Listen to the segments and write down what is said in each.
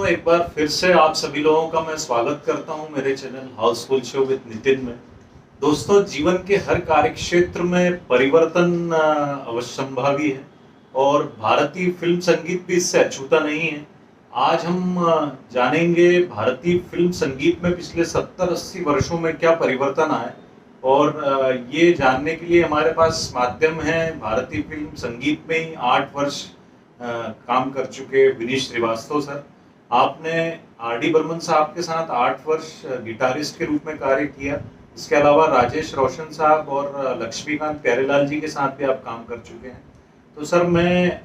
दोस्तों, एक बार फिर से आप सभी लोगों का मैं स्वागत करता हूं मेरे channel Housefull show with Nitin में। दोस्तों, जीवन के हर कार्य क्षेत्र में परिवर्तन अवश्यंभावी है और भारतीय फिल्म संगीत भी इससे अछूता नहीं है। आज हम जानेंगे भारतीय फिल्म संगीत में पिछले 70-80 वर्षों में क्या परिवर्तन आए और ये जानने के लिए हमारे पास माध्यम है भारतीय फिल्म संगीत में ही 8 वर्ष काम कर चुके विनीश श्रीवास्तव सर। आपने आर डी बर्मन साहब के साथ 8 वर्ष गिटारिस्ट के रूप में कार्य किया। इसके अलावा राजेश रोशन साहब और लक्ष्मीकांत प्यारेलाल जी के साथ भी आप काम कर चुके हैं। तो सर, मैं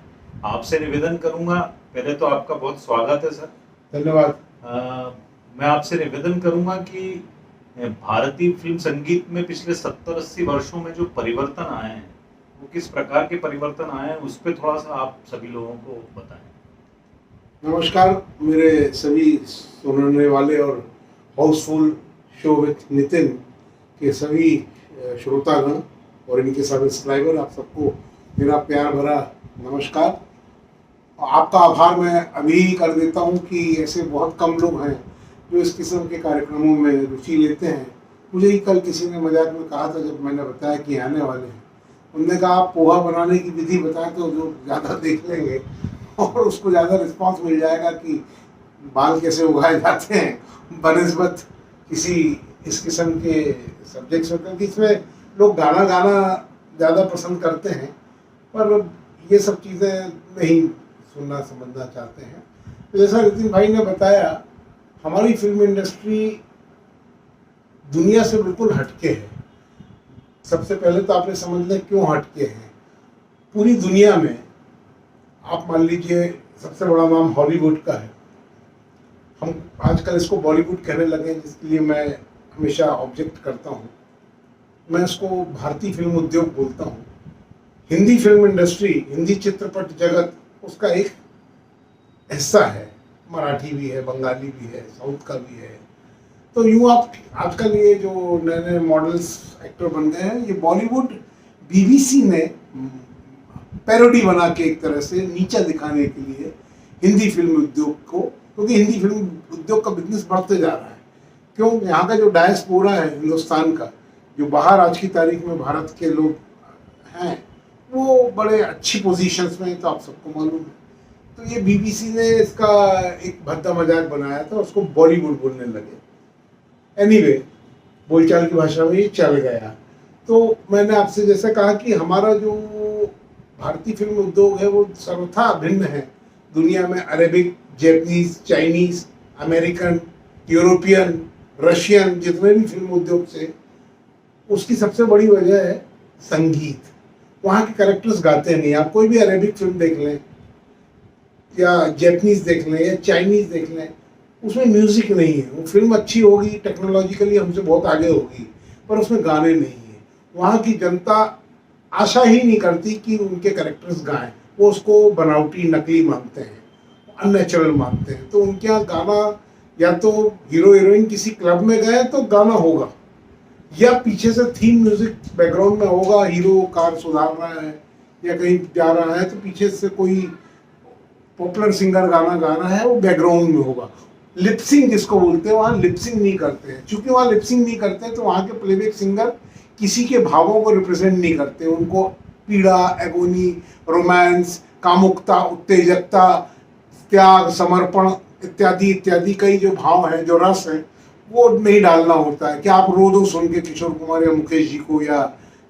आपसे निवेदन करूंगा, पहले तो आपका बहुत स्वागत है सर। धन्यवाद। मैं आपसे निवेदन करूंगा कि भारतीय फिल्म संगीत में पिछले 70-80 वर्षों में जो परिवर्तन आए हैं वो किस प्रकार के परिवर्तन आए हैं, उस पर थोड़ा सा आप सभी लोगों को बताएं। नमस्कार मेरे सभी सुनने वाले और हाउसफुल शो विद नितिन के सभी श्रोतागण और इनके सब्सक्राइबर, आप सबको मेरा प्यार भरा नमस्कार। आपका आभार मैं अभी कर देता हूं कि ऐसे बहुत कम लोग हैं जो इस किस्म के कार्यक्रमों में रुचि लेते हैं। मुझे ही कल किसी ने मजाक में कहा था, जब मैंने बताया कि आने वाले हैं, उनने कहा आप पोहा बनाने की विधि बताएं तो जो ज़्यादा देख लेंगे और उसको ज़्यादा रिस्पांस मिल जाएगा कि बाल कैसे उगाए जाते हैं बनिस्बत किसी इस किस्म के सब्जेक्ट्स होते हैं कि इसमें लोग गाना ज़्यादा पसंद करते हैं, पर ये सब चीज़ें नहीं सुनना समझना चाहते हैं। तो जैसा नितिन भाई ने बताया, हमारी फिल्म इंडस्ट्री दुनिया से बिल्कुल हटके है। सबसे पहले तो आपने समझ लें क्यों हटके हैं। पूरी दुनिया में आप मान लीजिए सबसे बड़ा नाम हॉलीवुड का है। हम आजकल इसको बॉलीवुड कहने लगे, जिसके लिए मैं हमेशा ऑब्जेक्ट करता हूँ। मैं इसको भारतीय फिल्म उद्योग बोलता हूँ। हिंदी फिल्म इंडस्ट्री, हिंदी चित्रपट जगत उसका एक हिस्सा है। मराठी भी है, बंगाली भी है, साउथ का भी है। तो यूँ आप आजकल ये जो नए नए मॉडल्स एक्टर बन गए हैं, ये बॉलीवुड बीबीसी ने पैरोडी बना के एक तरह से नीचा दिखाने के लिए हिंदी फिल्म उद्योग को, क्योंकि हिंदी फिल्म उद्योग का बिजनेस बढ़ते जा रहा है। क्यों? यहाँ का जो डायस्पोरा है हिंदुस्तान का, जो बाहर आज की तारीख में भारत के लोग हैं, वो बड़े अच्छी पोजीशंस में हैं, तो आप सबको मालूम है। तो ये बीबीसी ने इसका एक भद्दा मजाक बनाया था, उसको बॉलीवुड बोलने लगे। एनीवे, बोलचाल की भाषा में ये चल गया। तो मैंने आपसे जैसे कहा कि हमारा जो भारतीय फिल्म उद्योग है वो सर्वथा भिन्न है दुनिया में। Arabic, Japanese, Chinese, American, European, Russian, जितने भी फिल्म उद्योग से, उसकी सबसे बड़ी वजह है संगीत। वहाँ के कैरेक्टर्स गाते नहीं। आप कोई भी अरेबिक फिल्म देख लें या जैपनीज देख लें या चाइनीज देख लें, उसमें म्यूजिक नहीं है। वो फिल्म अच्छी होगी, टेक्नोलॉजिकली हमसे बहुत आगे होगी, पर उसमें गाने नहीं है। वहाँ की जनता आशा ही नहीं करती कि उनके कैरेक्टर्स गाएं। वो उसको बनावटी, नकली मानते हैं, अननेचुरल मानते हैं। तो उनके यहाँ गाना, या तो हीरो हीरोइन किसी क्लब में गए तो गाना होगा, या पीछे से थीम म्यूजिक बैकग्राउंड में होगा। हीरो कार सुधार रहा है या कहीं जा रहा है तो पीछे से कोई पॉपुलर सिंगर गाना गा रहा है, वो बैकग्राउंड में होगा। लिपसिंग जिसको बोलते हैं, वहाँ लिपसिंग नहीं करते हैं। चूंकि वहाँ लिपसिंग नहीं करते हैं तो वहाँ के प्लेबैक सिंगर किसी के भावों को रिप्रेजेंट नहीं करते। उनको पीड़ा, एगोनी, रोमांस, कामुकता, उत्तेजकता, त्याग, समर्पण इत्यादि इत्यादि कई जो भाव हैं, जो रस हैं, वो नहीं डालना होता है। कि आप रो दो सुन के किशोर कुमार या मुकेश जी को या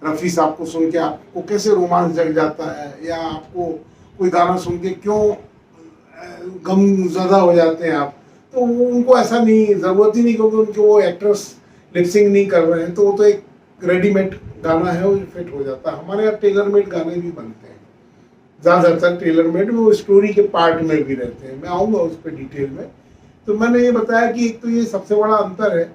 रफ़ी साहब को सुन के आपको कैसे रोमांस जग जाता है, या आपको कोई गाना सुन के क्यों गमज़दा हो जाते हैं आप। तो उनको ऐसा नहीं, ज़रूरत ही नहीं, क्योंकि उनके वो एक्टर्स लिपसिंग नहीं कर रहे हैं। तो वो तो एक रेडीमेड गाना है, वो फिट हो जाता है। हमारे यहाँ टेलर मेड गाने भी बनते हैं, ज़्यादातर टेलर मेड, वो स्टोरी के पार्ट में भी रहते हैं। मैं आऊँगा उस पर डिटेल में। तो मैंने ये बताया कि एक तो ये सबसे बड़ा अंतर है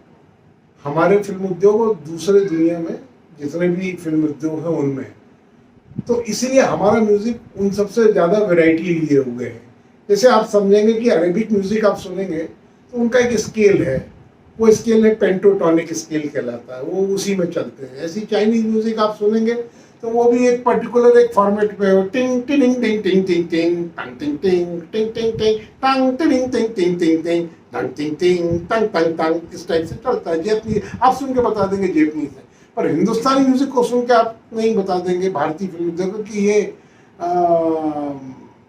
हमारे फिल्म उद्योग और दूसरे दुनिया में जितने भी फिल्म उद्योग हैं उनमें। तो इसीलिए हमारा म्यूज़िक उन सबसे ज़्यादा वैरायटी लिए हुए है। जैसे आप समझेंगे कि अरेबिक म्यूज़िक आप सुनेंगे तो उनका एक स्केल है, वो स्केल है पेंटोटोनिक स्केल कहलाता है, वो उसी में चलते हैं। ऐसी चाइनीज़ म्यूज़िक आप सुनेंगे तो वो भी एक पर्टिकुलर एक फॉर्मेट पे हो, टिंग टिंग टिंग टिंग टिंग टिंग टंग टिंग टिंग टिंग टिंग टिंग टंग टिंग टिंग टिंग टिंग टिंग टंग टिंग टिंग टंग टंग टंग, इस टाइप से चलता है। जेपनीज आप सुन के बता देंगे जेपनीज है, पर हिंदुस्तानी म्यूजिक को सुन के आप नहीं बता देंगे भारतीय फिल्म उद्योग कि ये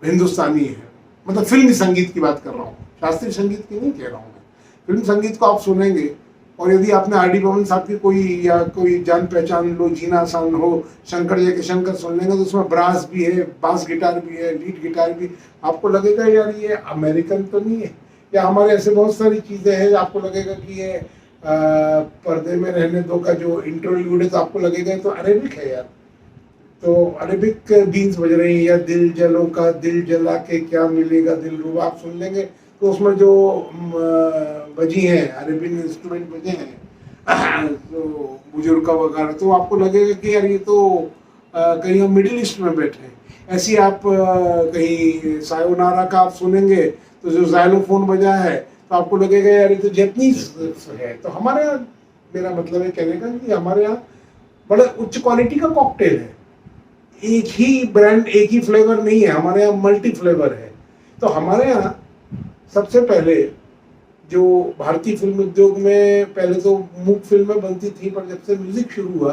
हिंदुस्तानी है। मतलब फिल्मी संगीत की बात कर रहा हूँ, शास्त्रीय संगीत की नहीं कह रहा हूँ मैं। फिल्म संगीत को आप सुनेंगे, और यदि आपने आर डी बर्मन साहब की कोई या कोई जान पहचान लो, जीना आसान हो, शंकर जय किशनकर सुन लेंगे तो उसमें ब्रास भी है, बास गिटार भी है, लीड गिटार भी, आपको लगेगा यार ये अमेरिकन तो नहीं है। या हमारे ऐसे बहुत सारी चीज़ें हैं, आपको लगेगा कि ये पर्दे में रहने दो का जो इंटरव्यू है तो आपको लगेगा तो अरेबिक है यार। तो अरेबिक बीन्स बज रही हैं, या दिल जलों का दिल जला के क्या मिलेगा दिल रूबा, आप सुन लेंगे तो उसमें जो बजी हैं अरेबियन इंस्ट्रूमेंट बजे हैं तो बुजुर्ग वगैरह, तो आपको लगेगा कि यार ये तो कहीं हम मिडिल ईस्ट में बैठे हैं। ऐसी आप कहीं सायोनारा का आप सुनेंगे तो जो जाइलोफोन बजा है तो आपको लगेगा यार ये तो जैपनीज है। तो हमारे यहाँ, मेरा मतलब है कहने का कि हमारे यहाँ बड़े उच्च क्वालिटी का कॉकटेल है, एक ही ब्रांड एक ही फ्लेवर नहीं है, हमारे यहाँ मल्टी फ्लेवर है। तो हमारे यहाँ सबसे पहले जो भारतीय फिल्म उद्योग में पहले तो मूक फिल्में बनती थी, पर जब से म्यूजिक शुरू हुआ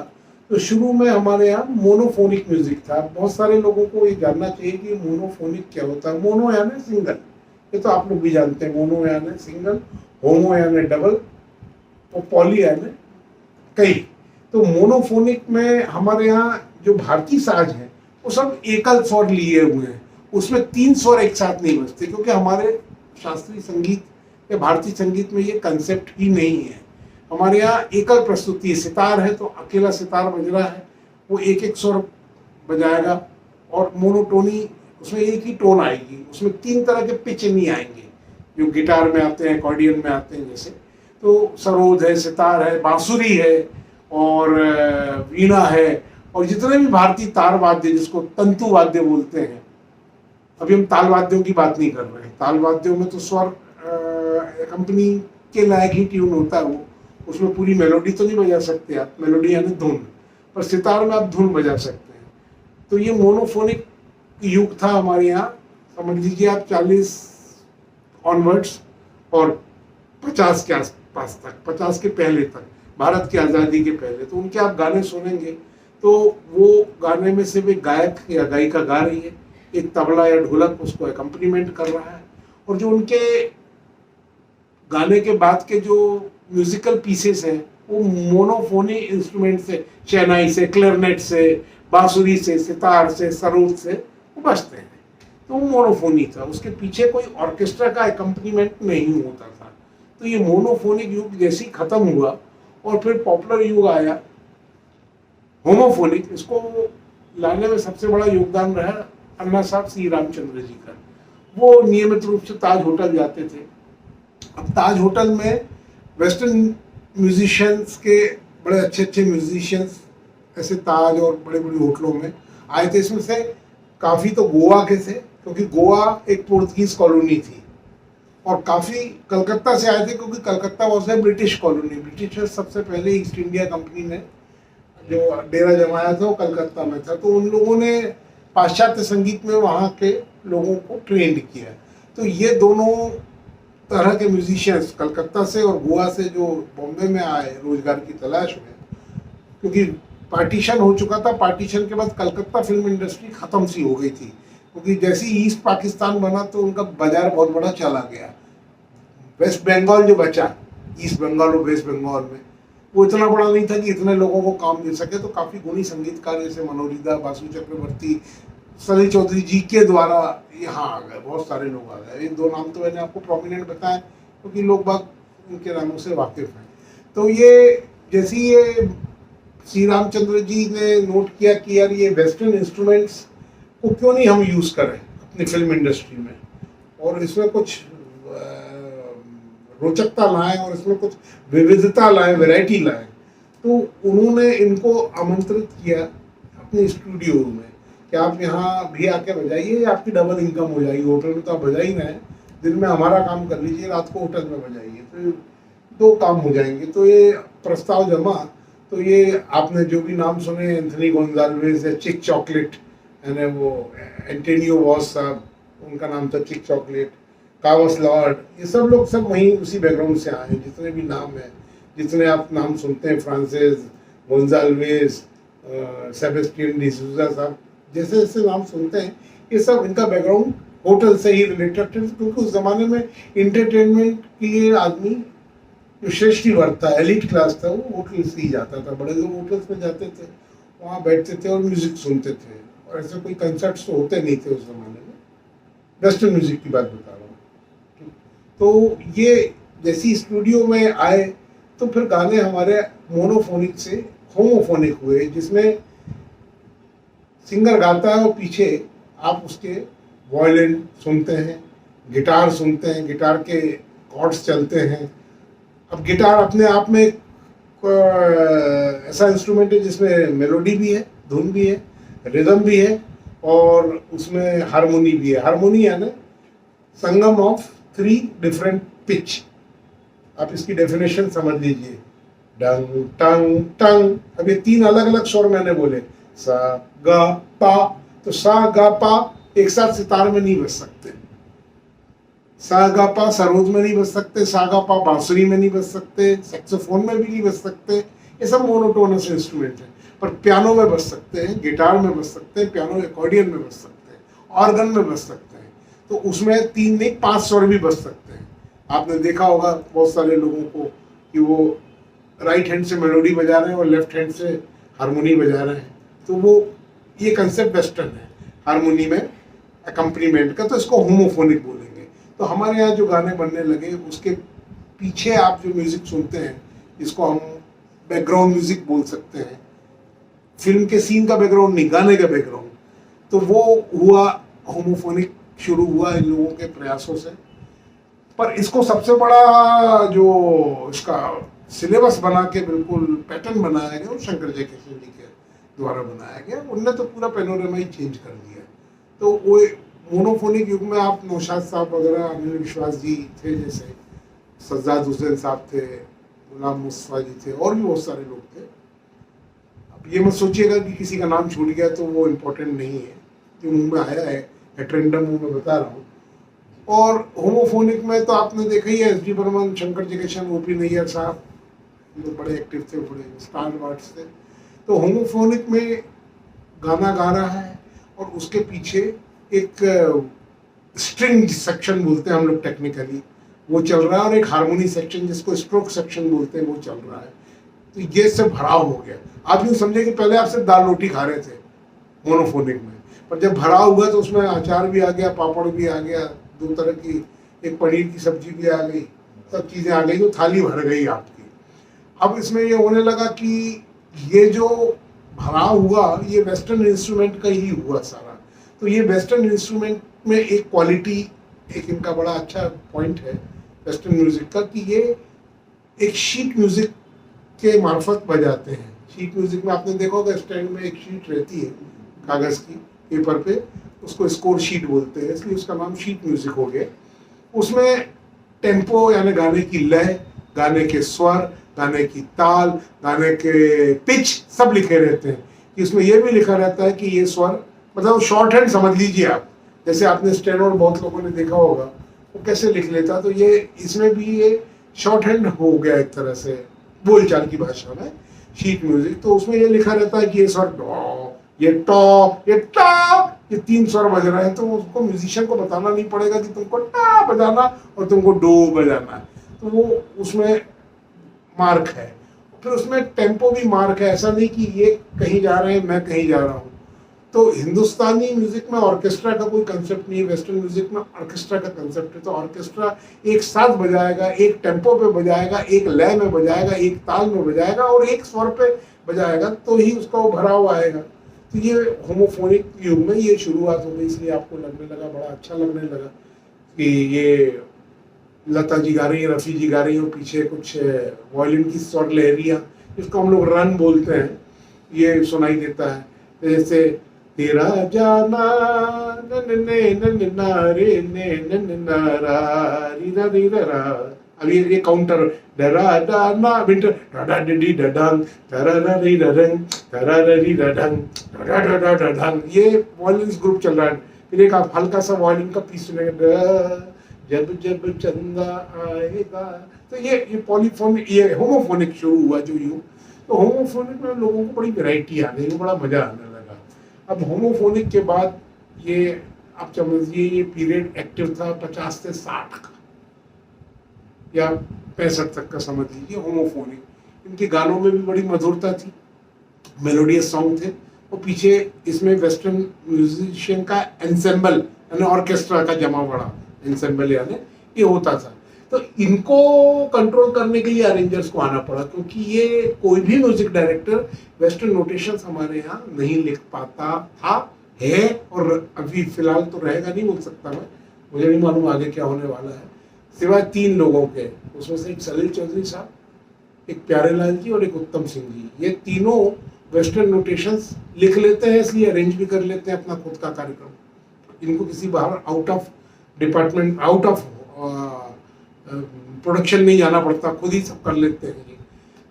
तो शुरू में हमारे यहाँ मोनोफोनिक म्यूजिक था। बहुत सारे लोगों को ये जानना चाहिए कि मोनोफोनिक क्या होता है। मोनो यानी सिंगल, ये तो आप लोग भी जानते हैं, मोनो यानी सिंगल, होमो यानी डबल, और पॉली यानी कई। तो मोनोफोनिक में हमारे यहाँ जो भारतीय साज हैं वो सब एकल स्वर लिए हुए हैं, उसमें 3 स्वर एक साथ नहीं बजते, क्योंकि हमारे शास्त्रीय संगीत या भारतीय संगीत में ये कंसेप्ट ही नहीं है। हमारे यहाँ एकल प्रस्तुति, सितार है तो अकेला सितार बज रहा है, वो एक एक स्वर बजाएगा, और मोनोटोनी उसमें एक ही टोन आएगी, उसमें 3 तरह के पिच नहीं आएंगे जो गिटार में आते हैं, अकॉर्डियन में आते हैं जैसे। तो सरोद है, सितार है, बांसुरी है, और वीणा है, और जितने भी भारतीय तार वाद्य जिसको तंतु वाद्य बोलते हैं। अभी हम ताल वाद्यों की बात नहीं कर रहे हैं, ताल वाद्यों में तो स्वर कंपनी के लायक ही ट्यून होता है, वो उसमें पूरी मेलोडी तो नहीं बजा सकते आप, मेलोडी यानी धुन, पर सितार में आप धुन बजा सकते हैं। तो ये मोनोफोनिक युग था हमारे यहाँ, समझ लीजिए आप 40 ऑनवर्ड्स और 50 के आसपास तक, 50 के पहले तक, भारत की आज़ादी के पहले। तो उनके आप गाने सुनेंगे तो वो गाने में सिर्फ एक गायक या गायिका गा रही है, एक तबला या ढोलक उसको एकम्पनीमेंट कर रहा है, और जो उनके गाने के बाद के जो म्यूजिकल पीसेस हैं वो मोनोफोनी इंस्ट्रूमेंट से, शहनाई से, क्लैरनेट से, बांसुरी से, सितार से, सरोद से वो बजते हैं। तो वो मोनोफोनी था, उसके पीछे कोई ऑर्केस्ट्रा का एकम्पनीमेंट नहीं होता था। तो ये मोनोफोनिक युग जैसे ही खत्म हुआ और फिर पॉपुलर युग आया होमोफोनिक, इसको लाने में सबसे बड़ा योगदान रहा अन्ना साहब श्री रामचंद्र जी का। वो नियमित रूप से ताज होटल जाते थे। अब ताज होटल में वेस्टर्न म्यूजिशियंस के बड़े अच्छे अच्छे म्यूजिशियंस ऐसे ताज और बड़े बड़े होटलों में आए थे। इसमें से काफ़ी तो गोवा के थे, क्योंकि गोवा एक पोर्तुगीज कॉलोनी थी, और काफ़ी कलकत्ता से आए थे, क्योंकि Calcutta was a British colony. Britishers सबसे पहले ईस्ट इंडिया कंपनी ने जो डेरा जमाया था वो कलकत्ता में था। तो उन लोगों ने पाश्चात्य संगीत में वहाँ के लोगों को ट्रेंड किया। तो ये दोनों तरह के म्यूजिशियंस कलकत्ता से और गोवा से जो बॉम्बे में आए रोजगार की तलाश में, क्योंकि पार्टीशन हो चुका था, पार्टीशन के बाद कलकत्ता फिल्म इंडस्ट्री ख़त्म सी हो गई थी, क्योंकि जैसे ही ईस्ट पाकिस्तान बना तो उनका बाजार बहुत बड़ा चला गया। वेस्ट बंगाल जो बचा, ईस्ट बंगाल और वेस्ट बंगाल में, वो इतना बड़ा नहीं था कि इतने लोगों को काम दे सके। तो काफ़ी गुणी संगीतकार जैसे मनोरीदा, बासु चक्रवर्ती, सलील चौधरी जी के द्वारा यहाँ आ गए, बहुत सारे लोग आ गए। ये 2 नाम तो मैंने आपको प्रोमिनेंट बताए क्योंकि लोग बाग उनके नामों से वाकिफ हैं। तो ये जैसे ये श्री रामचंद्र जी ने नोट किया कि यार ये वेस्टर्न इंस्ट्रूमेंट्स को क्यों नहीं हम यूज़ करें अपनी फिल्म इंडस्ट्री में, और इसमें कुछ रोचकता लाएं और इसमें कुछ विविधता लाएं, वैरायटी लाएं। तो उन्होंने इनको आमंत्रित किया अपने स्टूडियो में कि आप यहाँ भी आके बजाइए, आपकी डबल इनकम हो जाएगी। होटल में तो आप बजा ही रहे हैं, दिन में हमारा काम कर लीजिए, रात को होटल में बजाइए, तो 2 काम हो जाएंगे। तो ये प्रस्ताव जमा, तो ये आपने जो भी नाम सुने, एंथनी गोंजाल्वेज या चिक चॉकलेट, यानी वो एंटोनियो वॉस साहब, उनका नाम था चिक चॉकलेट, कावस लॉर्ड, ये सब लोग सब वहीं उसी बैकग्राउंड से आए हैं। जितने भी नाम हैं, जितने आप नाम सुनते हैं, फ्रांसिस गोंजाल्वेज, सेबेस्टियन डिसूजा साहब, जैसे जैसे नाम सुनते हैं, ये सब इनका बैकग्राउंड होटल से ही रिलेटेड थे, क्योंकि उस जमाने में इंटरटेनमेंट के लिए आदमी जो श्रेष्ठ वर्ग था, एलिट क्लास था, वो होटल से ही जाता था। बड़े लोग होटल्स में जाते थे, वहाँ बैठते थे और म्यूजिक सुनते थे, और ऐसे कोई कंसर्ट्स तो होते नहीं थे उस जमाने में। वेस्टर्न म्यूजिक की बात बता रहा हूँ। तो ये जैसी स्टूडियो में आए तो फिर गाने हमारे मोनोफोनिक से होमोफोनिक हुए, जिसमें सिंगर गाता है और पीछे आप उसके वायलिन सुनते हैं, गिटार सुनते हैं, गिटार के कॉर्ड्स चलते हैं। अब गिटार अपने आप में ऐसा इंस्ट्रूमेंट है जिसमें मेलोडी भी है, धुन भी है, रिदम भी है, और उसमें हारमोनी भी है। हारमोनी यानी संगम ऑफ 3 डिफरेंट पिच। आप इसकी डेफिनेशन समझ लीजिए, डंग टंग टंग। अब ये 3 अलग अलग स्वर मैंने बोले, सा गा पा, तो सा गा पा एक साथ सितार में नहीं बज सकते, सा गा पा सरोद में नहीं बज सकते, सा गा पा बांसुरी में नहीं बज सकते, सैक्सोफोन में भी नहीं बज सकते। ये सब मोनोटोनस इंस्ट्रूमेंट है, पर पियानो में बज सकते हैं, गिटार में बज सकते हैं, पियानो एकॉर्डियन में बज सकते हैं, ऑर्गन में बज सकते हैं। तो उसमें 3 नहीं 5 स्वर भी बज सकते हैं। आपने देखा होगा बहुत सारे लोगों को कि वो राइट हैंड से मेलोडी बजा रहे हैं और लेफ्ट हैंड से हारमोनी बजा रहे हैं। तो वो ये कंसेप्ट वेस्टर्न है हारमोनी में अकम्पनीमेंट का, तो इसको होमोफोनिक बोलेंगे। तो हमारे यहाँ जो गाने बनने लगे उसके पीछे आप जो म्यूजिक सुनते हैं, इसको हम बैकग्राउंड म्यूजिक बोल सकते हैं। फिल्म के सीन का बैकग्राउंड नहीं, गाने का बैकग्राउंड। तो वो हुआ होमोफोनिक, शुरू हुआ इन लोगों के प्रयासों से। पर इसको सबसे बड़ा जो इसका सिलेबस बना के बिल्कुल पैटर्न बनाया गया वो शंकर जयकिशन जी के द्वारा बनाया गया। उनने तो पूरा पैनोरमा ही चेंज कर दिया। तो वो मोनोफोनिक युग में आप नौशाद साहब वगैरह, अनिल विश्वास जी थे, जैसे सज्जाद हुसैन साहब थे, गुलाम मुस्तफा जी थे, और भी बहुत सारे लोग थे। अब ये मत सोचिएगा कि किसी का नाम छूट गया तो वो इम्पोर्टेंट नहीं है, जो मुंह में आया है एट रैंडम मुंह में बता रहा हूँ। और होमोफोनिक में तो आपने देखा ही है, एस.डी. बर्मन, शंकर जयकिशन, ओ.पी. नैयर साहब, जो बड़े एक्टिव थे, बड़े स्टार वार्ड्स थे। तो होमोफोनिक में गाना गा रहा है और उसके पीछे एक स्ट्रिंग सेक्शन बोलते हैं हम लोग टेक्निकली, वो चल रहा है, और एक हारमोनी सेक्शन जिसको स्ट्रोक सेक्शन बोलते हैं वो चल रहा है। तो ये सब भराव हो गया। आप यूँ समझे कि पहले आप सिर्फ दाल रोटी खा रहे थे मोनोफोनिक में, पर जब भराव हुआ तो उसमें अचार भी आ गया, पापड़ भी आ गया, 2 तरह की, एक पनीर की सब्जी भी आ गई, सब चीज़ें आ गई, तो थाली भर गई आपकी। अब इसमें ये होने लगा कि ये जो भराव हुआ ये वेस्टर्न इंस्ट्रूमेंट का ही हुआ सारा। तो ये वेस्टर्न इंस्ट्रूमेंट में एक क्वालिटी, एक इनका बड़ा अच्छा पॉइंट है वेस्टर्न म्यूजिक का, कि ये एक शीट म्यूजिक के मार्फत बजाते हैं। शीट म्यूजिक में आपने देखा होगा स्टैंड में एक शीट रहती है कागज़ की, पेपर पे, उसको स्कोर शीट बोलते हैं, इसलिए उसका नाम शीट म्यूजिक हो गया। उसमें टेम्पो यानी गाने की लय, गाने के स्वर, गाने की ताल, गाने के पिच सब लिखे रहते हैं। इसमें यह भी लिखा रहता है कि ये स्वर, मतलब शॉर्ट हैंड समझ लीजिए आप, जैसे आपने स्टेनो बहुत लोगों ने देखा होगा वो कैसे लिख लेता, तो ये इसमें भी ये शॉर्ट हैंड हो गया एक तरह से बोलचाल की भाषा में शीट म्यूजिक। तो उसमें ये लिखा रहता है कि ये स्वर डॉ, ये टॉ, ये टा, ये 3 स्वर बज रहे हैं। तो उसको म्यूजिशियन को बताना नहीं पड़ेगा कि तुमको टा बजाना और तुमको डो बजाना है, तो वो उसमें मार्क है। फिर उसमें टेम्पो भी मार्क है, ऐसा नहीं कि ये कहीं जा रहे हैं मैं कहीं जा रहा हूँ। तो हिंदुस्तानी म्यूजिक में ऑर्केस्ट्रा का कोई कंसेप्ट नहीं है, वेस्टर्न म्यूजिक में ऑर्केस्ट्रा का कंसेप्ट है। तो ऑर्केस्ट्रा एक साथ बजाएगा, एक टेम्पो पे बजाएगा, एक लय में बजाएगा, एक ताल में बजाएगा और एक स्वर पे बजाएगा, तो ही उसका वो भराव आएगा। तो ये होमोफोनिक युग में ये शुरुआत हो गई, इसलिए आपको लगने लगा, बड़ा अच्छा लगने लगा कि ये लता जी गा रही है, रफ़ी जी गा रही है, पीछे कुछ वायलिन की स्वर लहरियाँ, जिसको हम लोग रन बोलते हैं, ये सुनाई देता है। जैसे तेरा जाना नन्ने नन्ना रे ने नन्ना रा री रा, अब ये काउंटर डरा डाना विंटर डा डिडी डडंग डरा डडंग डरा डडंग, ये वायलिन ग्रुप चल रहा है। फिर एक आप हल्का सा वायलिन का पीस सुनेंगे, जब जब चंदा आएगा। तो ये पॉलीफोनिक, ये होमोफोनिक शुरू हुआ जो यूं। तो होमोफोनिक में लोगों को बड़ी वैरायटी आ गई, बड़ा मजा आने लगा। अब होमोफोनिक के बाद ये आप समझिए ये पीरियड एक्टिव था 50 से 60 का या 65 तक का, समझ लीजिए होमोफोनिक। इनके गानों में भी बड़ी मधुरता थी, मेलोडियस सॉन्ग थे, और पीछे इसमें वेस्टर्न म्यूजिशियन का एंसेम्बल यानी ऑर्केस्ट्रा का जमा बड़ा एंसेम्बल यानी ये होता था। तो इनको कंट्रोल करने के लिए अरेंजर्स को आना पड़ा, क्योंकि ये कोई भी म्यूजिक डायरेक्टर वेस्टर्न नोटेशंस हमारे यहाँ नहीं लिख पाता था, है, और अभी फिलहाल तो रहेगा नहीं, बोल सकता मैं, मुझे नहीं मालूम आगे क्या होने वाला है, सिवाय 3 लोगों के। उसमें से एक सलील चौधरी साहब, एक प्यारेलाल जी और एक उत्तम सिंह जी। ये तीनों वेस्टर्न नोटेशंस लिख लेते हैं, इसलिए अरेंज भी कर लेते हैं अपना खुद का कार्यक्रम। इनको किसी बाहर out of department, out of production नहीं जाना पड़ता, खुद ही सब कर लेते हैं ये।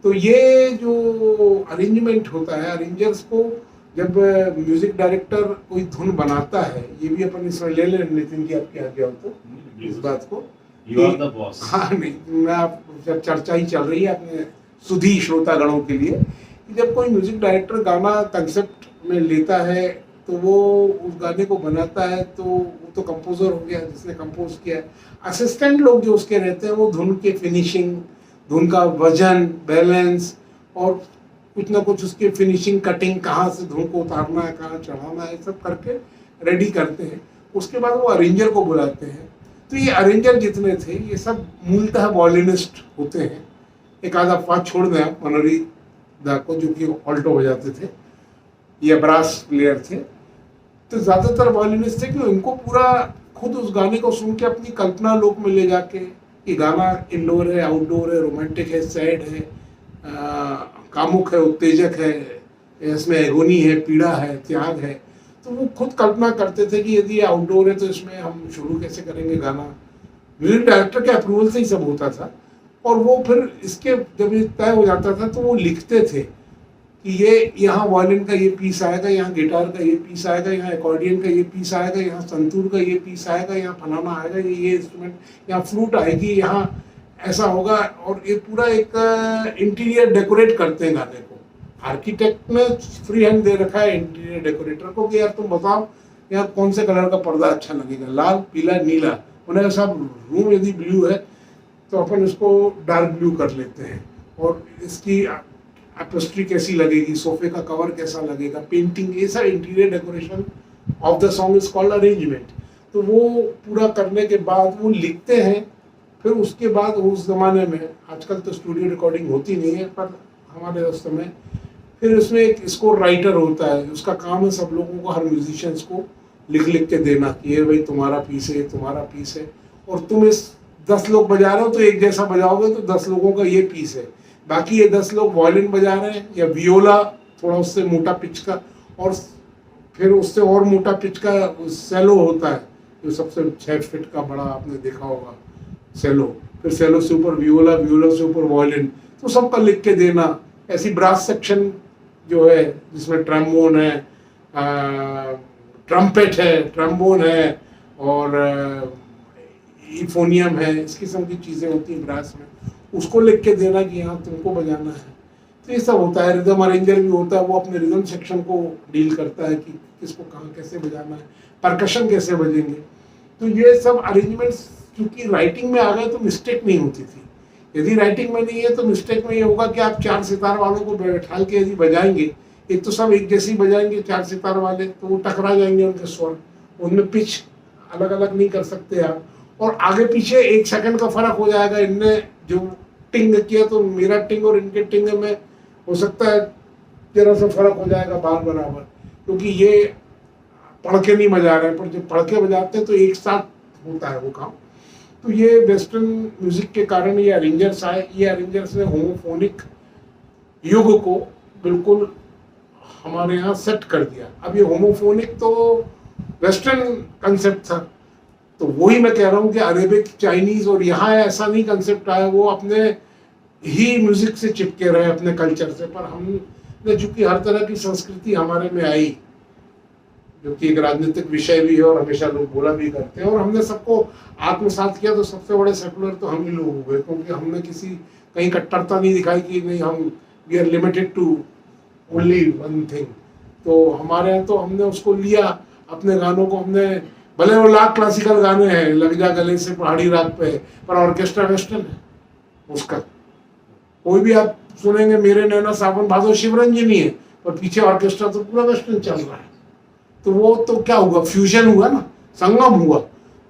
तो ये जो अरेंजमेंट होता है, अरेंजर्स को जब म्यूजिक डायरेक्टर कोई धुन बनाता है, ये भी अपन इसमें ले लें नितिन जी आपके आगे हो तो इस बात को, You are the boss. हाँ नहीं, मैं आप जब चर्चा ही चल रही है अपने सुधी श्रोतागणों के लिए, कि जब कोई म्यूजिक डायरेक्टर गाना कंसेप्ट में लेता है तो वो उस गाने को बनाता है, तो वो तो कंपोजर हो गया जिसने कंपोज किया है। असिस्टेंट लोग जो उसके रहते हैं वो धुन के फिनिशिंग, धुन का वजन, बैलेंस और कुछ ना कुछ उसके फिनिशिंग, कटिंग, कहाँ से धुन को उतारना है, कहाँ चढ़ाना है, सब करके रेडी करते हैं। उसके बाद वो अरेंजर को बुलाते हैं। तो ये अरेंजर जितने थे ये सब मूलतः वॉयलिनिस्ट होते हैं। एक आधा पाँच छोड़ दें आप, मनोरी दा को जो कि ऑल्टो बजाते थे या ब्रास प्लेयर थे, तो ज़्यादातर वॉयलिनिस्ट थे कि उनको पूरा खुद उस गाने को सुन के अपनी कल्पना लोक में ले जाके, ये गाना इंडोर है, आउटडोर है, रोमांटिक है, सैड है, कामुक है, उत्तेजक है, इसमें एगोनी है, पीड़ा है, त्याग है। तो वो खुद कल्पना करते थे कि यदि ये आउटडोर है तो इसमें हम शुरू कैसे करेंगे गाना। म्यूजिक डायरेक्टर के अप्रूवल से ही सब होता था। और वो फिर इसके जब ये तय हो जाता था तो वो लिखते थे कि ये यहाँ वायलिन का ये पीस आएगा, यहाँ गिटार का ये पीस आएगा, यहाँ एकॉर्डियन का ये पीस आएगा, यहाँ संतूर का ये पीस आएगा, यहाँ फलाना आएगा, ये इंस्ट्रूमेंट, यहाँ फ्लूट आएगी, यहाँ ऐसा होगा। और ये पूरा एक इंटीरियर डेकोरेट करते हैं गाने को। आर्किटेक्ट ने फ्री हैंड दे रखा है इंटीरियर डेकोरेटर को कि यार तुम बताओ यार कौन से कलर का पर्दा अच्छा लगेगा, लाल, पीला, नीला। उन्हें साहब रूम यदि ब्लू है तो अपन इसको डार्क ब्लू कर लेते हैं, और इसकी एपोस्ट्री कैसी लगेगी, सोफे का कवर कैसा लगेगा, पेंटिंग, ये सब interior decoration of the song is called arrangement. तो वो पूरा करने के बाद वो लिखते हैं। फिर उसके बाद उस जमाने में, आजकल तो स्टूडियो रिकॉर्डिंग होती नहीं है, पर हमारे उस समय फिर उसमें एक स्कोर राइटर होता है, उसका काम है सब लोगों को, हर म्यूजिशियंस को लिख लिख के देना कि ये भाई तुम्हारा पीस है, तुम्हारा पीस है, और तुम इस 10 लोग बजा रहे हो तो एक जैसा बजाओगे तो 10 लोगों का ये पीस है। बाकी ये 10 लोग वायलिन बजा रहे हैं या वियोला थोड़ा उससे मोटा पिच का, और फिर उससे और मोटा पिच का सेलो होता है जो सबसे 6 फीट का बड़ा, आपने देखा होगा सेलो। फिर सेलो से ऊपर वियोला, वियोला से ऊपर वायलिन, तो सबका लिख के देना। ऐसी ब्रास सेक्शन जो है जिसमें ट्रम्बोन है, ट्रम्पेट है, ट्रम्बोन है और इफोनियम है, इस किस्म की चीज़ें होती हैं ब्रास में, उसको लिख के देना कि यहाँ तुमको बजाना है। तो ये सब होता है। रिदम अरेंजर भी होता है, वो अपने रिदम सेक्शन को डील करता है कि किसको कहाँ कैसे बजाना है, परकशन कैसे बजेंगे। तो ये सब अरेंजमेंट्स क्योंकि राइटिंग में आ गए तो मिस्टेक नहीं होती थी। यदि राइटिंग में नहीं है तो मिस्टेक में ये होगा कि आप 4 सितार वालों को बैठा के यदि बजाएंगे, एक तो सब एक जैसे ही बजाएंगे 4 सितार वाले, तो वो टकरा जाएंगे उनके स्वर, उनमें पिच अलग अलग नहीं कर सकते आप, और आगे पीछे 1 सेकंड का फर्क हो जाएगा। इनने जो टिंग किया तो मेरा टिंग और इनके टिंग में हो सकता है जरा सा फर्क हो जाएगा बार बराबर, क्योंकि ये पढ़ के नहीं बजा रहे हैं, पर जब पढ़ के बजाते हैं तो एक साथ होता है वो काम। तो ये वेस्टर्न म्यूजिक के कारण ये अरेंजर्स आए। ये अरेंजर्स ने होमोफोनिक युग को बिल्कुल हमारे यहाँ सेट कर दिया। अब ये होमोफोनिक तो वेस्टर्न कंसेप्ट था, तो वही मैं कह रहा हूँ कि अरेबिक, चाइनीज और यहाँ ऐसा नहीं कंसेप्ट आया, वो अपने ही म्यूजिक से चिपके रहे, अपने कल्चर से। पर हमने चूंकि हर तरह की संस्कृति हमारे में आई, जो कि एक राजनीतिक विषय भी है और हमेशा लोग बोला भी करते हैं, और हमने सबको आत्मसात किया, तो सबसे बड़े सेकुलर तो हम ही लोग हुए, क्योंकि हमने किसी कहीं कट्टरता नहीं दिखाई कि नहीं हम we are limited to only one thing. तो हमारे यहाँ तो हमने उसको लिया, अपने गानों को हमने, भले वो लाख क्लासिकल गाने हैं, लग जा गले से पहाड़ी राग पे, पर ऑर्केस्ट्रा वेस्टर्न है उसका। कोई भी आप सुनेंगे, मेरे नैना सावन भादो शिवरंजनी है, पर पीछे ऑर्केस्ट्रा तो पूरा वेस्टर्न चल रहा है। तो वो तो क्या हुआ, फ्यूजन हुआ ना, संगम हुआ।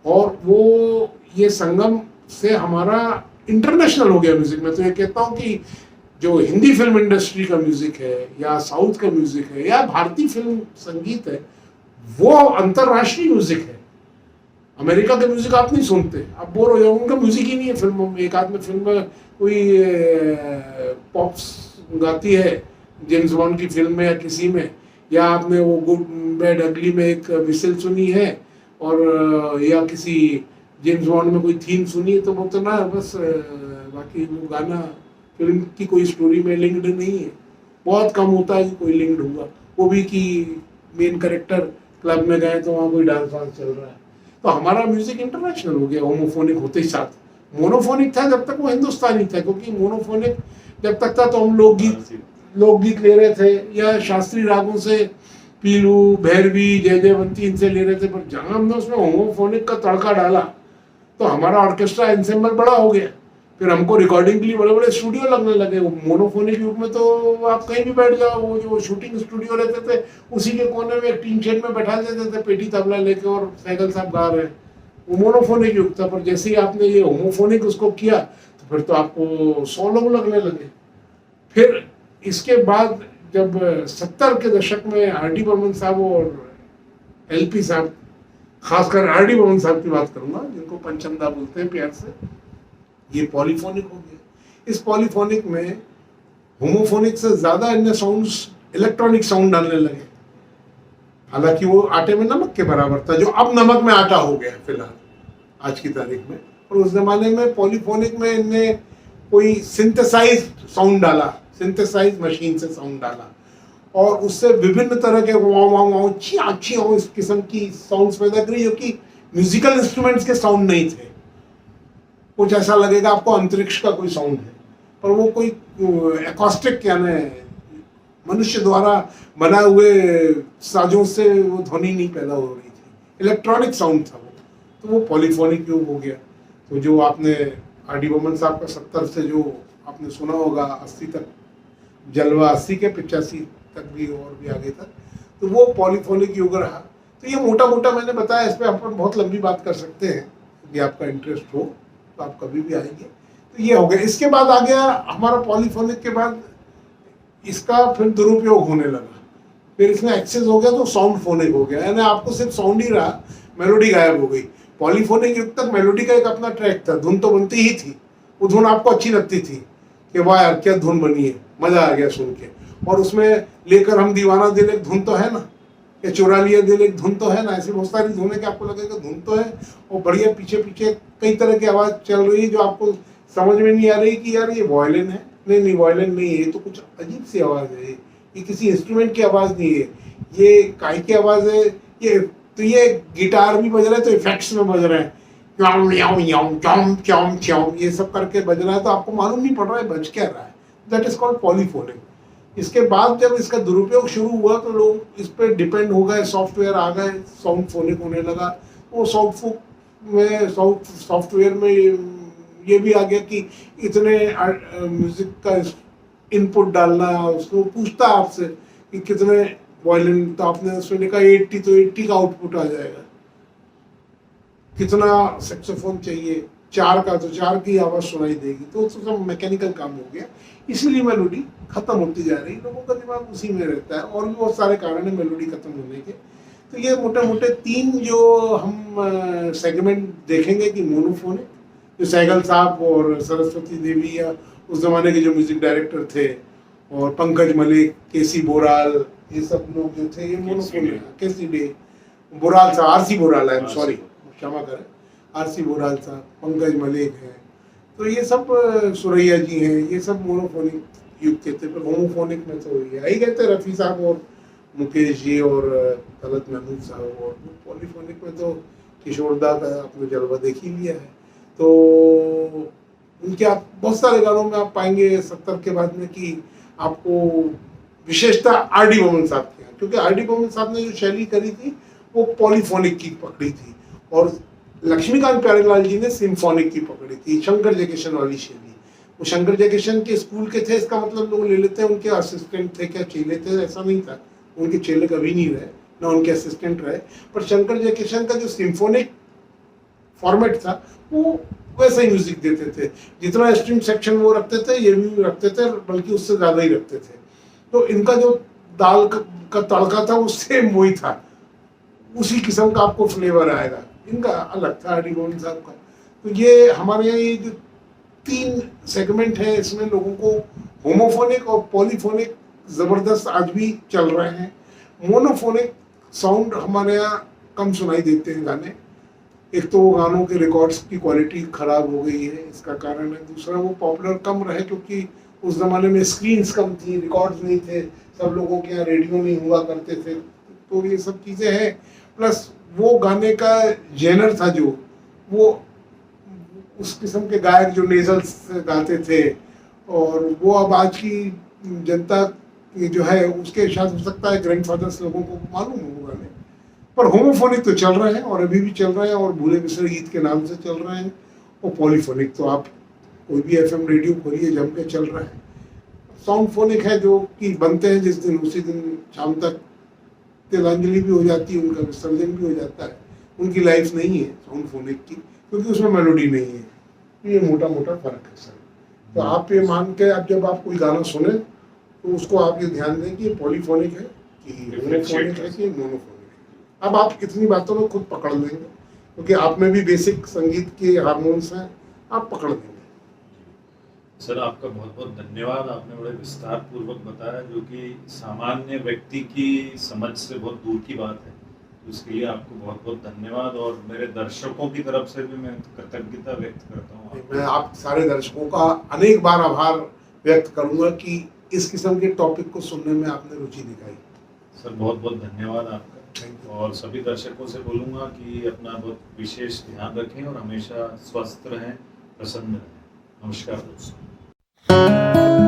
और वो ये संगम से हमारा इंटरनेशनल हो गया म्यूजिक में। तो ये कहता हूँ कि जो हिंदी फिल्म इंडस्ट्री का म्यूजिक है, या साउथ का म्यूजिक है, या भारतीय फिल्म संगीत है, वो अंतरराष्ट्रीय म्यूजिक है। अमेरिका के म्यूजिक आप नहीं सुनते, आप बोर हो जाओगे, उनका म्यूजिक ही नहीं है फिल्मों में। एक आध में फिल्म में कोई पॉप्स गाती है, जेम्स बॉन्ड की फिल्म में या किसी में, या आपने वो गुड बैड अगली में एक विसल सुनी है, और या किसी जेम्स बॉन्ड में कोई थीम सुनी है, तो वो तो ना बस, बाकी वो गाना फिल्म की कोई स्टोरी में लिंक्ड नहीं है। बहुत कम होता है कि कोई लिंक्ड हुआ, वो भी कि मेन कैरेक्टर क्लब में गए तो वहाँ कोई डांस वांस चल रहा है। तो हमारा म्यूजिक इंटरनेशनल हो गया होमोफोनिक होते ही साथ। मोनोफोनिक था जब तक वो हिंदुस्तानी था, क्योंकि मोनोफोनिक जब तक था तो हम लोकगीत ले रहे थे, या शास्त्रीय रागों से पीलू, भैरवी, जय जयवंती इनसे ले रहे थे। पर जहाँ हमने उसमें होमोफोनिक का तड़का डाला तो हमारा ऑर्केस्ट्रा एंसेम्बल बड़ा हो गया। फिर हमको रिकॉर्डिंग के लिए बड़े बड़े स्टूडियो लगने लगे। वो मोनोफोनिक युग में तो आप कहीं भी बैठ जाओ, वो जो शूटिंग स्टूडियो रहते थे उसी के कोने में एक टीन शेड में बैठा देते थे, पेटी तबला लेके, और सैगल साहब गा रहे हैं। वो मोनोफोनिक युग था। पर जैसे ही आपने ये होमोफोनिक उसको किया तो फिर तो आपको 100 लोग लगने लगे। फिर इसके बाद जब 70 के दशक में आर.डी. बर्मन साहब और एल.पी. साहब, खासकर आर.डी. बर्मन साहब की बात करूंगा, जिनको पंचमदा बोलते हैं प्यार से, ये पॉलीफोनिक हो गया। इस पॉलीफोनिक में होमोफोनिक से ज्यादा इनने साउंड्स, इलेक्ट्रॉनिक साउंड डालने लगे। हालांकि वो आटे में नमक के बराबर था, जो अब नमक में आटा हो गया फिलहाल आज की तारीख में। और उस जमाने में पॉलीफोनिक में इनने कोई सिंथेसाइज्ड साउंड डाला, सिंथेसाइज मशीन से साउंड डाला, और उससे विभिन्न तरह के वाव वाव वाव चिया चिया इस किस्म की साउंड्स पैदा करी, जो कि म्यूजिकल इंस्ट्रूमेंट्स के साउंड नहीं थे। कुछ ऐसा लगेगा आपको अंतरिक्ष का कोई साउंड है, पर वो कोई एकॉस्टिक यानी मनुष्य द्वारा बनाए हुए साजों से वो ध्वनि नहीं पैदा हो रही थी, इलेक्ट्रॉनिक साउंड था वो। तो वो पॉलीफोनिक युग हो गया। तो जो आपने आर.डी. बर्मन साहब का 70 से जो आपने सुना होगा 80 तक जलवा, 80 के 85 तक भी और भी आगे तक, तो वो पॉलीफोनिक युग रहा। तो ये मोटा मोटा मैंने बताया, इस पर अपन बहुत लंबी बात कर सकते हैं, यदि आपका इंटरेस्ट हो तो आप कभी भी आएंगे। तो ये हो गया। इसके बाद आ गया हमारा पॉलीफोनिक के बाद इसका फिर दुरुपयोग होने लगा, फिर इसमें एक्सेस हो गया तो साउंड फोनिक हो गया, यानी आपको सिर्फ साउंड ही रहा, मेलोडी गायब हो गई। पॉलीफोनिक युग तक मेलोडी का एक अपना ट्रैक था, धुन तो बनती ही थी, वो धुन आपको अच्छी लगती थी कि वाह यार क्या धुन बनी है, मजा आ गया सुन के। और उसमें लेकर हम दीवाना दिल एक धुन तो है ना, या चुरा लिया दिल एक धुन तो है ना, ऐसी बहुत सारी धुन है कि आपको लगेगा धुन तो है, और बढ़िया पीछे पीछे कई तरह की आवाज चल रही है जो आपको समझ में नहीं आ रही कि यार ये वायलिन है, नहीं वायलिन नहीं है, ये तो कुछ अजीब सी आवाज है, ये किसी इंस्ट्रूमेंट की आवाज नहीं है, ये काय की आवाज है, ये गिटार भी बज रहा है तो इफेक्ट्स में बज रहे हैं, ये सब करके बज रहा है, तो आपको मालूम नहीं पड़ रहा है बज क्या रहा है। That is called polyphonic. इसके बाद जब इसका दुरुपयोग शुरू हुआ तो लोग इस पर डिपेंड हो गए, सॉफ्टवेयर आ गए, साउंड फोनिक होने लगा। वो सॉफ्टवेयर में ये भी आ गया कि इतने म्यूजिक का इनपुट डालना, उसको पूछता आपसे कि कितने वायलिन, तो आपने उसमें लिखा 80, तो 80 का आउटपुट आ जाएगा। कितना सेक्सोफोन चाहिए, 4 का, तो 4 की आवाज सुनाई देगी। तो सब मैकेनिकल काम हो गया, इसीलिए मेलोडी खत्म होती जा रही, लोगों का दिमाग उसी में रहता है। और भी बहुत सारे कारण है मेलोडी खत्म होने के। तो ये मोटे मोटे 3 जो हम सेगमेंट देखेंगे कि मोनोफोनिक, जो सहगल साहब और सरस्वती देवी या उस जमाने के जो म्यूजिक डायरेक्टर थे, और पंकज मलिक, के.सी. बोराल, ये सब लोग जो थे ये मोनोफोनिक, के.सी. डे बोराल साहब, RC. Boral, I am sorry, क्षमा करें, आरसी बोराल साहब, पंकज मलिक हैं, तो ये सब सुरैया जी हैं, ये सब मोनोफोनिक युग के थे। पर होमोफोनिक में तो ये ही गए थे रफ़ी साहब और मुकेश जी और तलत महमूद साहब। और पॉलीफोनिक में तो किशोरदा का आपने जलवा देख ही लिया है। तो उनके आप बहुत सारे गानों में आप पाएंगे 70 के बाद में कि आपको विशेषता आर डी बर्मन साहब की है, क्योंकि आर डी बर्मन साहब ने जो शैली करी थी वो पॉलीफोनिक की पकड़ी थी, और लक्ष्मीकांत प्यारेलाल जी ने सिम्फोनिक की पकड़ी थी, शंकर जयकिशन वाली शैली। वो शंकर जयकिशन के स्कूल के थे, इसका मतलब लोग ले लेते हैं उनके असिस्टेंट थे, क्या चेले थे, ऐसा नहीं था। उनके चेले कभी नहीं रहे, ना उनके असिस्टेंट रहे। पर शंकर जयकिशन का जो सिम्फोनिक फॉर्मेट था वो वैसा ही म्यूजिक देते थे, जितना स्ट्रिंग सेक्शन वो रखते थे ये भी रखते थे, बल्कि उससे ज़्यादा ही रखते थे। तो इनका जो दाल का तड़का था उससे वही था, उसी किस्म का आपको फ्लेवर आएगा। इनका अलग था आर डी बर्मन साहब का। तो ये हमारे यहाँ ये जो 3 सेगमेंट है, इसमें लोगों को होमोफोनिक और पॉलीफोनिक ज़बरदस्त आज भी चल रहे हैं। मोनोफोनिक साउंड हमारे यहाँ कम सुनाई देते हैं गाने। एक तो वो गानों के रिकॉर्ड्स की क्वालिटी ख़राब हो गई है, इसका कारण है। दूसरा वो पॉपुलर कम रहे, क्योंकि उस ज़माने में स्क्रीन्स कम थी, रिकॉर्ड्स नहीं थे, सब लोगों के यहाँ रेडियो नहीं हुआ करते थे। तो ये सब चीज़ें हैं। प्लस वो गाने का जेनर था जो वो उस किस्म के गायक जो नेजल्स गाते थे, और वो अब आज की जनता जो है उसके शायद हो सकता है ग्रैंडफादर्स लोगों को मालूम हो वो गाने। पर होमोफोनिक तो चल रहे हैं और अभी भी चल रहे हैं, और भूले बिसरे गीत के नाम से चल रहे हैं। और पॉलीफोनिक तो आप कोई भी एफएम रेडियो खोलिए, जम के चल रहा है। साउंड फोनिक है जो कि बनते हैं जिस दिन, उसी दिन शाम तक तिलांजलि भी हो जाती है, उनका विसर्जन भी हो जाता है। उनकी लाइफ नहीं है साउंड फोनिक की, क्योंकि उसमें मेलोडी नहीं है। ये मोटा मोटा फर्क है सर। तो आप ये मान के अब जब आप कोई गाना सुने तो उसको आप ये ध्यान दें कि ये पॉलीफोनिक है कि होमोफोनिक है कि मोनोफोनिक है। अब आप इतनी बातों में खुद पकड़ लेंगे, क्योंकि आप में भी बेसिक संगीत के हार्मोन्स हैं, आप पकड़ लेंगे। सर आपका बहुत बहुत धन्यवाद, आपने बड़े विस्तार पूर्वक बताया, जो कि सामान्य व्यक्ति की समझ से बहुत दूर की बात है। उसके लिए आपको बहुत बहुत धन्यवाद, और मेरे दर्शकों की तरफ से भी मैं कृतज्ञता व्यक्त करता हूँ। मैं आप सारे दर्शकों का अनेक बार आभार व्यक्त करूंगा कि इस किस्म के टॉपिक को सुनने में आपने रुचि दिखाई। सर बहुत बहुत धन्यवाद आपका। Thank you. और सभी दर्शकों से बोलूँगा कि अपना बहुत विशेष ध्यान रखें और हमेशा स्वस्थ रहें, प्रसन्न रहें। नमस्कार दोस्तों।